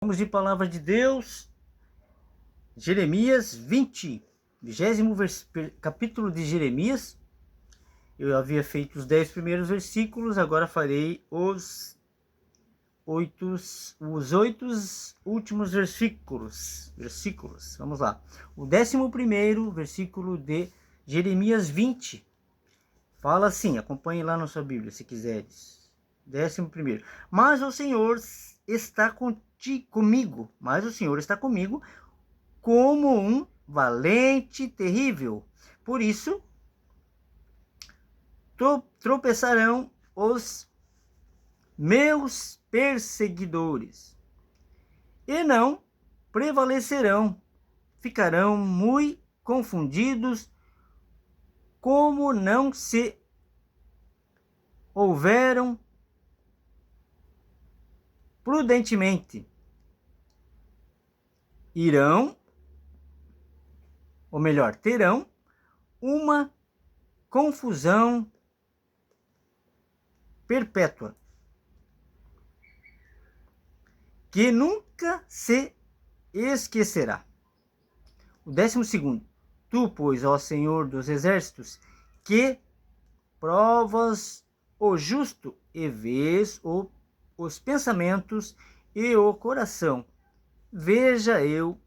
Vamos de palavra de Deus, Jeremias 20, 20º capítulo de Jeremias. Eu havia feito os 10 primeiros versículos, agora farei os 8 últimos versículos. Vamos lá. O 11º versículo de Jeremias 20 fala assim, acompanhe lá na sua Bíblia se quiseres. 11º. Mas o Senhor está comigo, como um valente terrível. Por isso, tropeçarão os meus perseguidores e não prevalecerão. Ficarão muito confundidos, como não se houveram prudentemente. Terão uma confusão perpétua, que nunca se esquecerá. O 12º. Tu, pois, ó Senhor dos exércitos, que provas o justo e vês os pensamentos e o coração, veja eu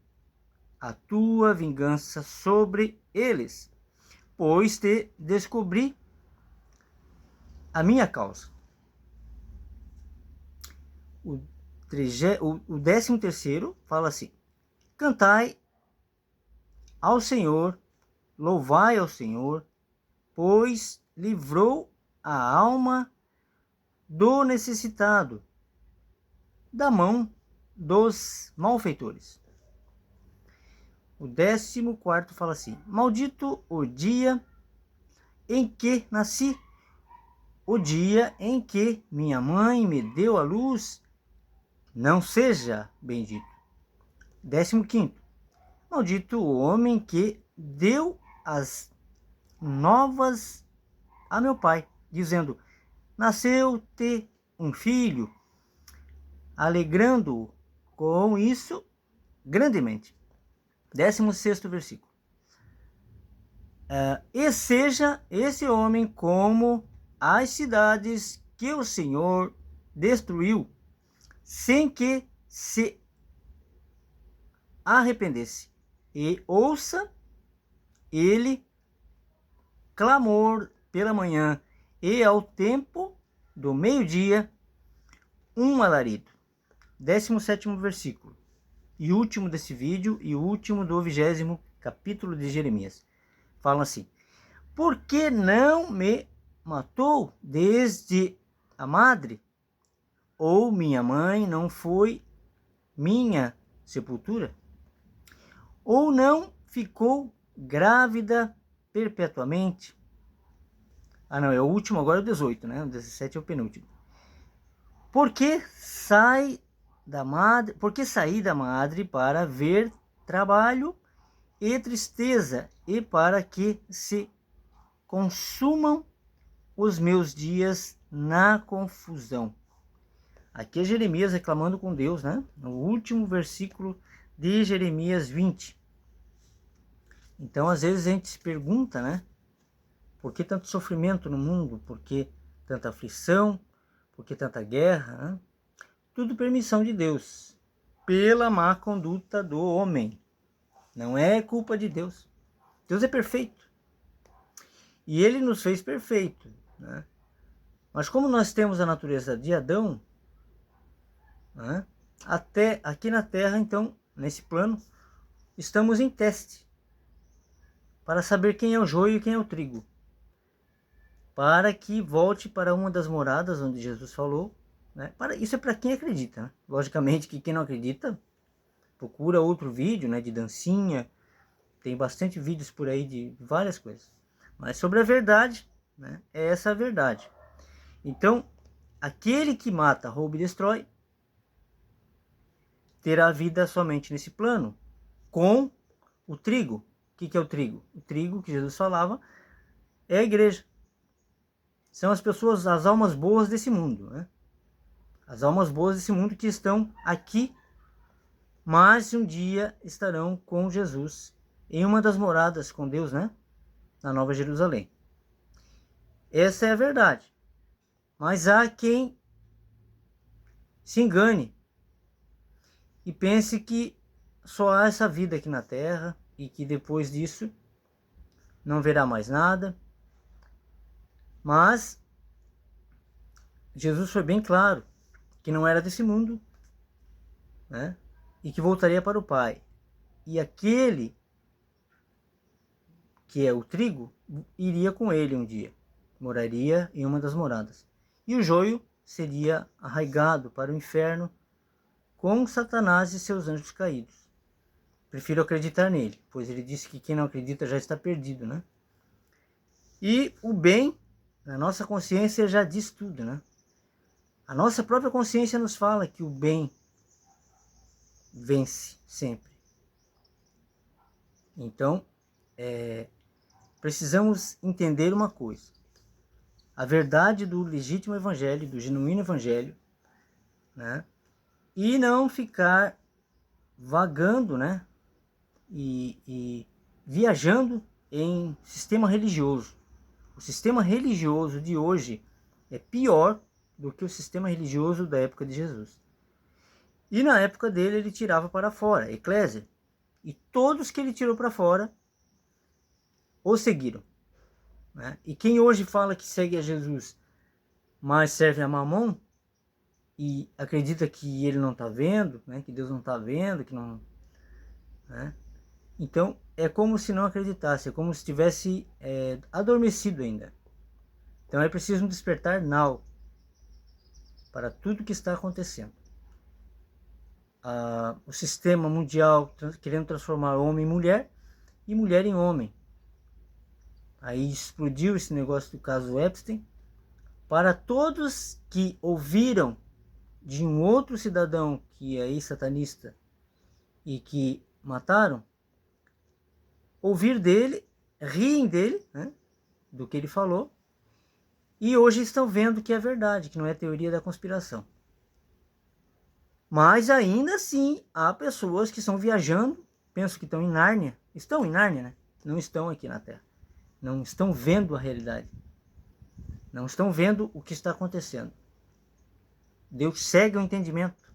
a tua vingança sobre eles, pois te descobri a minha causa. O 13º fala assim: cantai ao Senhor, louvai ao Senhor, pois livrou a alma do necessitado da mão dos malfeitores. O 14º fala assim: maldito o dia em que nasci, o dia em que minha mãe me deu à luz, não seja bendito. 15º. Maldito o homem que deu as novas a meu pai, dizendo: nasceu-te um filho, alegrando-o com isso grandemente. 16º versículo. E seja esse homem como as cidades que o Senhor destruiu, sem que se arrependesse, e ouça ele clamor pela manhã, e ao tempo do meio-dia um alarido. 17º versículo, e último desse vídeo, e último do 20º capítulo de Jeremias. Fala assim: por que não me matou desde a madre? Ou minha mãe não foi minha sepultura? Ou não ficou grávida perpetuamente? Não, é o último agora, o 18, né? O 17 é o penúltimo. Porque saí da madre para ver trabalho e tristeza, e para que se consumam os meus dias na confusão. Aqui é Jeremias reclamando com Deus, né? No último versículo de Jeremias 20. Então, às vezes a gente se pergunta, né? Por que tanto sofrimento no mundo? Por que tanta aflição? Por que tanta guerra? Né? Tudo permissão de Deus, pela má conduta do homem. Não é culpa de Deus. Deus é perfeito. E Ele nos fez perfeito, né? Mas como nós temos a natureza de Adão, né? Até aqui na Terra, então, nesse plano, estamos em teste para saber quem é o joio e quem é o trigo, para que volte para uma das moradas onde Jesus falou, né? Isso é para quem acredita, né? Logicamente que quem não acredita, procura outro vídeo, né, de dancinha, tem bastante vídeos por aí de várias coisas, mas sobre a verdade, né, é essa a verdade. Então, aquele que mata, rouba e destrói, terá vida somente nesse plano, com o trigo. O que é o trigo? O trigo que Jesus falava é a igreja. São as pessoas, as almas boas desse mundo, né? As almas boas desse mundo que estão aqui mas um dia estarão com Jesus em uma das moradas com Deus, né? Na Nova Jerusalém. Essa é a verdade. Mas há quem se engane e pense que só há essa vida aqui na Terra e que depois disso não verá mais nada. Mas Jesus foi bem claro que não era desse mundo, né? E que voltaria para o Pai. E aquele que é o trigo iria com ele um dia, moraria em uma das moradas. E o joio seria arraigado para o inferno com Satanás e seus anjos caídos. Prefiro acreditar nele, pois ele disse que quem não acredita já está perdido, né? E o bem, na nossa consciência, já diz tudo, né? A nossa própria consciência nos fala que o bem vence sempre. Então, precisamos entender uma coisa. A verdade do legítimo evangelho, do genuíno evangelho, né? E não ficar vagando, né? E viajando em sistema religioso. O sistema religioso de hoje é pior do que o sistema religioso da época de Jesus. E na época dele ele tirava para fora, a eclésia. E todos que ele tirou para fora o seguiram, né? E quem hoje fala que segue a Jesus, mas serve a Mamon, e acredita que ele não está vendo, né? Que Deus não está vendo, que não, né? Então é como se não acreditasse, é como se estivesse adormecido ainda. Então é preciso um despertar now para tudo que está acontecendo. O sistema mundial querendo transformar homem em mulher e mulher em homem. Aí explodiu esse negócio do caso Epstein. Para todos que ouviram de um outro cidadão que é satanista e que mataram, ouvir dele, riem dele, né, do que ele falou, e hoje estão vendo que é verdade, que não é teoria da conspiração. Mas ainda assim, há pessoas que estão viajando, penso que estão em Nárnia, né? Não estão aqui na Terra. Não estão vendo a realidade. Não estão vendo o que está acontecendo. Deus cega o entendimento.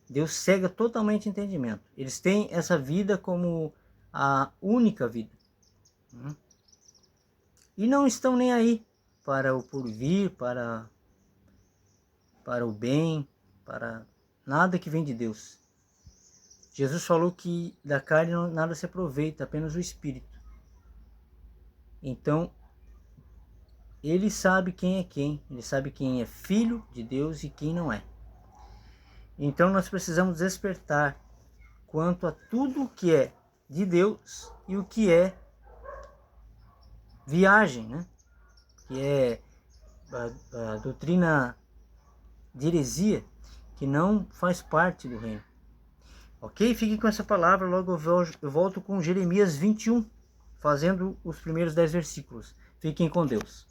Deus cega totalmente o entendimento. Eles têm essa vida como a única vida. E não estão nem aí para o porvir, para o bem, para nada que vem de Deus. Jesus falou que da carne nada se aproveita, apenas o Espírito. Então, ele sabe quem é quem, ele sabe quem é filho de Deus e quem não é. Então nós precisamos despertar quanto a tudo que é de Deus e o que é viagem, né? Que é a doutrina de heresia, que não faz parte do reino. Ok? Fiquem com essa palavra, logo eu volto com Jeremias 21, fazendo os primeiros 10 versículos. Fiquem com Deus.